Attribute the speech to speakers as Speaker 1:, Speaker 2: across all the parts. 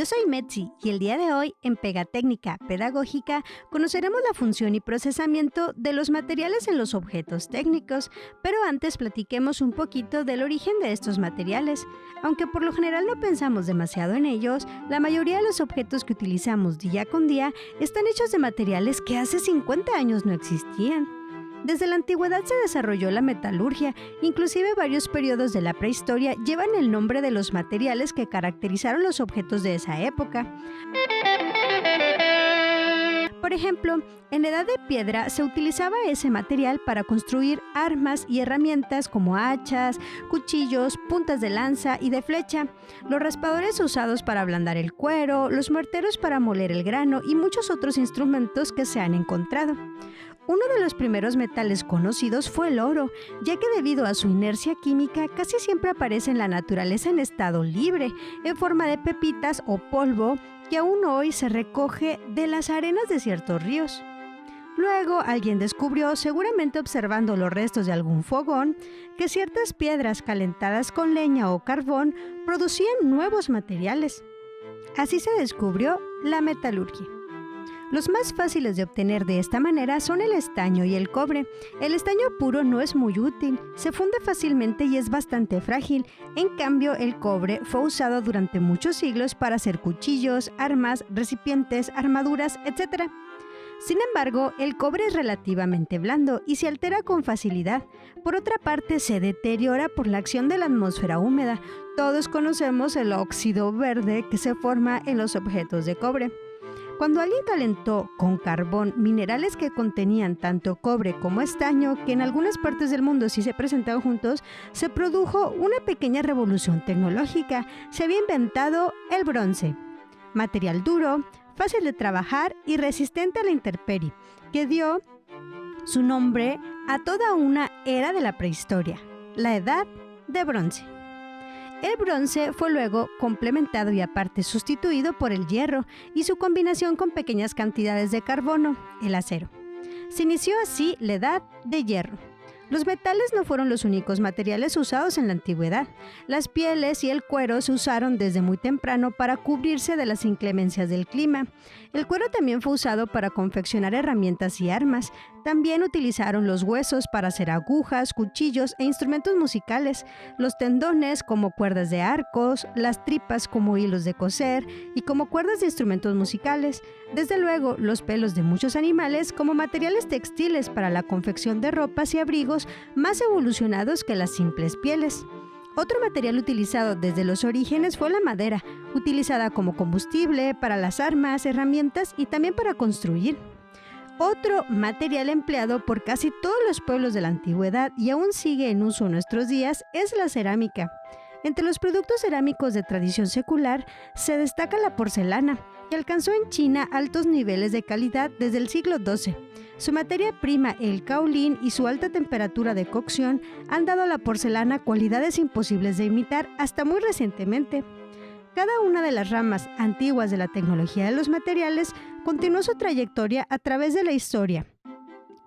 Speaker 1: Yo soy Metzi y el día de hoy, en Pegatécnica Pedagógica, conoceremos la función y procesamiento de los materiales en los objetos técnicos, pero antes platiquemos un poquito del origen de estos materiales. Aunque por lo general no pensamos demasiado en ellos, la mayoría de los objetos que utilizamos día con día están hechos de materiales que hace 50 años no existían. Desde la antigüedad se desarrolló la metalurgia, inclusive varios periodos de la prehistoria llevan el nombre de los materiales que caracterizaron los objetos de esa época. Por ejemplo, en la Edad de Piedra se utilizaba ese material para construir armas y herramientas como hachas, cuchillos, puntas de lanza y de flecha, los raspadores usados para ablandar el cuero, los morteros para moler el grano y muchos otros instrumentos que se han encontrado. Uno de los primeros metales conocidos fue el oro, ya que debido a su inercia química casi siempre aparece en la naturaleza en estado libre, en forma de pepitas o polvo, que aún hoy se recoge de las arenas de ciertos ríos. Luego alguien descubrió, seguramente observando los restos de algún fogón, que ciertas piedras calentadas con leña o carbón producían nuevos materiales. Así se descubrió la metalurgia. Los más fáciles de obtener de esta manera son el estaño y el cobre. El estaño puro no es muy útil, se funde fácilmente y es bastante frágil. En cambio, el cobre fue usado durante muchos siglos para hacer cuchillos, armas, recipientes, armaduras, etc. Sin embargo, el cobre es relativamente blando y se altera con facilidad. Por otra parte, se deteriora por la acción de la atmósfera húmeda. Todos conocemos el óxido verde que se forma en los objetos de cobre. Cuando alguien calentó con carbón minerales que contenían tanto cobre como estaño, que en algunas partes del mundo sí se presentaban juntos, se produjo una pequeña revolución tecnológica. Se había inventado el bronce, material duro, fácil de trabajar y resistente a la intemperie, que dio su nombre a toda una era de la prehistoria, la Edad de Bronce. El bronce fue luego complementado y aparte sustituido por el hierro y su combinación con pequeñas cantidades de carbono, el acero. Se inició así la Edad de Hierro. Los metales no fueron los únicos materiales usados en la antigüedad. Las pieles y el cuero se usaron desde muy temprano para cubrirse de las inclemencias del clima. El cuero también fue usado para confeccionar herramientas y armas. También utilizaron los huesos para hacer agujas, cuchillos e instrumentos musicales, los tendones como cuerdas de arcos, las tripas como hilos de coser y como cuerdas de instrumentos musicales. Desde luego, los pelos de muchos animales como materiales textiles para la confección de ropas y abrigos más evolucionados que las simples pieles. Otro material utilizado desde los orígenes fue la madera, utilizada como combustible para las armas, herramientas y también para construir. Otro material empleado por casi todos los pueblos de la antigüedad y aún sigue en uso en nuestros días es la cerámica. Entre los productos cerámicos de tradición secular se destaca la porcelana, que alcanzó en China altos niveles de calidad desde el siglo XII. Su materia prima, el caolín, y su alta temperatura de cocción han dado a la porcelana cualidades imposibles de imitar hasta muy recientemente. Cada una de las ramas antiguas de la tecnología de los materiales continuó su trayectoria a través de la historia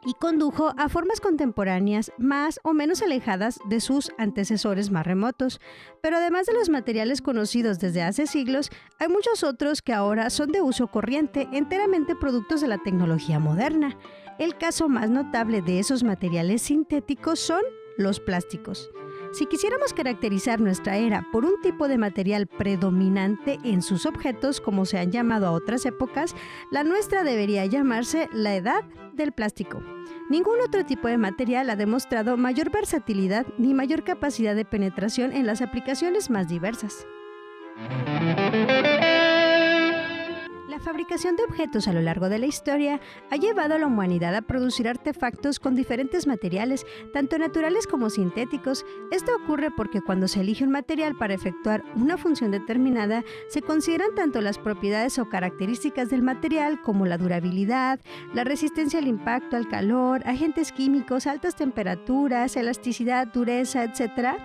Speaker 1: y condujo a formas contemporáneas más o menos alejadas de sus antecesores más remotos. Pero además de los materiales conocidos desde hace siglos, hay muchos otros que ahora son de uso corriente, enteramente productos de la tecnología moderna. El caso más notable de esos materiales sintéticos son los plásticos. Si quisiéramos caracterizar nuestra era por un tipo de material predominante en sus objetos, como se han llamado a otras épocas, la nuestra debería llamarse la Edad del Plástico. Ningún otro tipo de material ha demostrado mayor versatilidad ni mayor capacidad de penetración en las aplicaciones más diversas. La fabricación de objetos a lo largo de la historia ha llevado a la humanidad a producir artefactos con diferentes materiales, tanto naturales como sintéticos. Esto ocurre porque cuando se elige un material para efectuar una función determinada, se consideran tanto las propiedades o características del material como la durabilidad, la resistencia al impacto, al calor, agentes químicos, altas temperaturas, elasticidad, dureza, etc.,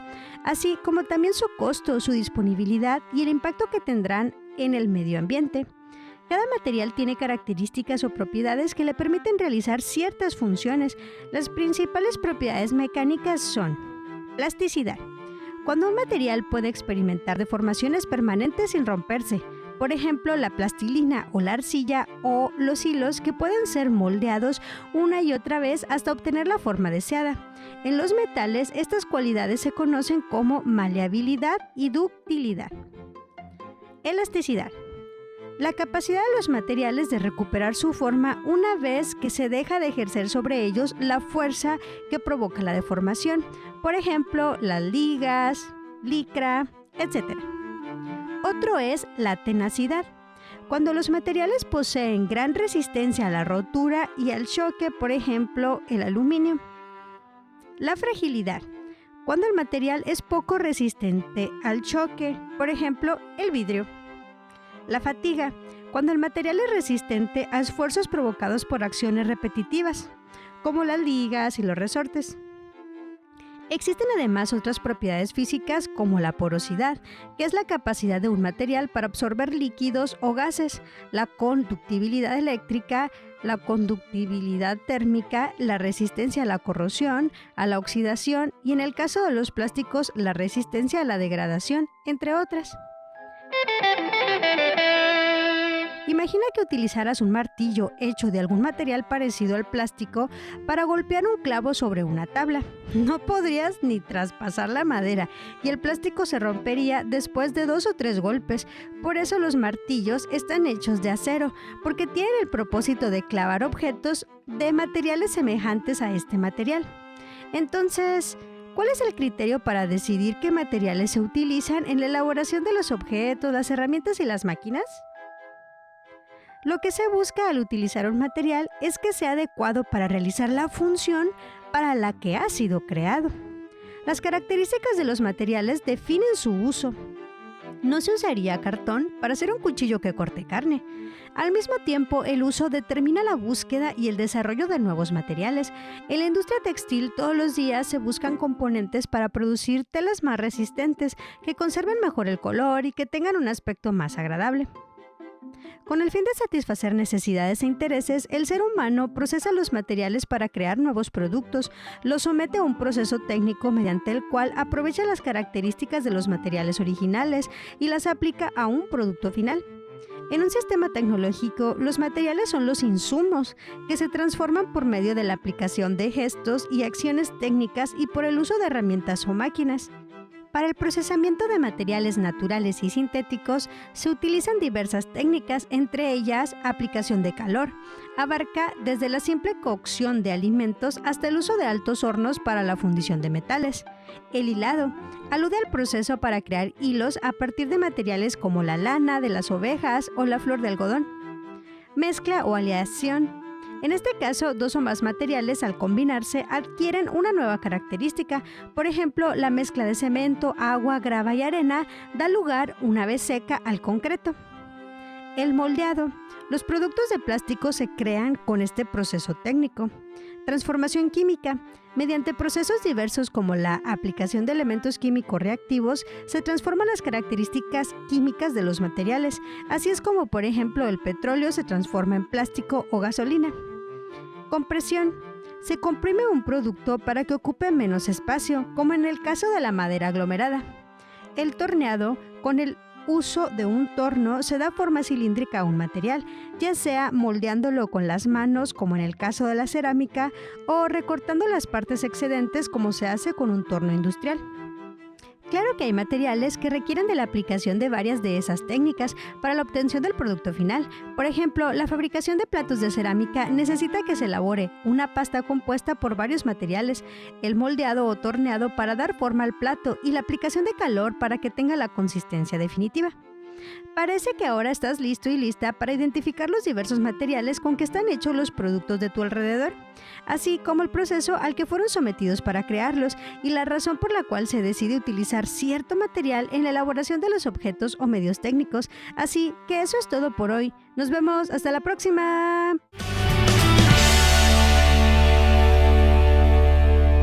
Speaker 1: así como también su costo, su disponibilidad y el impacto que tendrán en el medio ambiente. Cada material tiene características o propiedades que le permiten realizar ciertas funciones. Las principales propiedades mecánicas son plasticidad. Cuando un material puede experimentar deformaciones permanentes sin romperse, por ejemplo la plastilina o la arcilla o los hilos que pueden ser moldeados una y otra vez hasta obtener la forma deseada. En los metales, estas cualidades se conocen como maleabilidad y ductilidad. Elasticidad. La capacidad de los materiales de recuperar su forma una vez que se deja de ejercer sobre ellos la fuerza que provoca la deformación. Por ejemplo, las ligas, licra, etc. Otro es la tenacidad. Cuando los materiales poseen gran resistencia a la rotura y al choque, por ejemplo, el aluminio. La fragilidad. Cuando el material es poco resistente al choque, por ejemplo, el vidrio. La fatiga. Cuando el material es resistente a esfuerzos provocados por acciones repetitivas, como las ligas y los resortes. Existen además otras propiedades físicas como la porosidad, que es la capacidad de un material para absorber líquidos o gases, la conductibilidad eléctrica, la conductibilidad térmica, la resistencia a la corrosión, a la oxidación y en el caso de los plásticos, la resistencia a la degradación, entre otras. Imagina que utilizaras un martillo hecho de algún material parecido al plástico para golpear un clavo sobre una tabla. No podrías ni traspasar la madera y el plástico se rompería después de 2 o 3 golpes. Por eso los martillos están hechos de acero, porque tienen el propósito de clavar objetos de materiales semejantes a este material. Entonces, ¿cuál es el criterio para decidir qué materiales se utilizan en la elaboración de los objetos, las herramientas y las máquinas? Lo que se busca al utilizar un material es que sea adecuado para realizar la función para la que ha sido creado. Las características de los materiales definen su uso. No se usaría cartón para hacer un cuchillo que corte carne. Al mismo tiempo, el uso determina la búsqueda y el desarrollo de nuevos materiales. En la industria textil, todos los días se buscan componentes para producir telas más resistentes, que conserven mejor el color y que tengan un aspecto más agradable. Con el fin de satisfacer necesidades e intereses, el ser humano procesa los materiales para crear nuevos productos, los somete a un proceso técnico mediante el cual aprovecha las características de los materiales originales y las aplica a un producto final. En un sistema tecnológico, los materiales son los insumos que se transforman por medio de la aplicación de gestos y acciones técnicas y por el uso de herramientas o máquinas. Para el procesamiento de materiales naturales y sintéticos se utilizan diversas técnicas, entre ellas aplicación de calor. Abarca desde la simple cocción de alimentos hasta el uso de altos hornos para la fundición de metales. El hilado alude al proceso para crear hilos a partir de materiales como la lana de las ovejas o la flor de algodón. Mezcla o aleación. En este caso, 2 o más materiales al combinarse adquieren una nueva característica. Por ejemplo, la mezcla de cemento, agua, grava y arena da lugar, una vez seca, al concreto. El moldeado. Los productos de plástico se crean con este proceso técnico. Transformación química. Mediante procesos diversos como la aplicación de elementos químicos reactivos, se transforman las características químicas de los materiales. Así es como, por ejemplo, el petróleo se transforma en plástico o gasolina. Compresión. Se comprime un producto para que ocupe menos espacio, como en el caso de la madera aglomerada. El torneado, con el uso de un torno, se da forma cilíndrica a un material, ya sea moldeándolo con las manos, como en el caso de la cerámica, o recortando las partes excedentes, como se hace con un torno industrial. Claro que hay materiales que requieren de la aplicación de varias de esas técnicas para la obtención del producto final. Por ejemplo, la fabricación de platos de cerámica necesita que se elabore una pasta compuesta por varios materiales, el moldeado o torneado para dar forma al plato y la aplicación de calor para que tenga la consistencia definitiva. Parece que ahora estás listo y lista para identificar los diversos materiales con que están hechos los productos de tu alrededor, así como el proceso al que fueron sometidos para crearlos y la razón por la cual se decide utilizar cierto material en la elaboración de los objetos o medios técnicos. Así que eso es todo por hoy. Nos vemos hasta la próxima.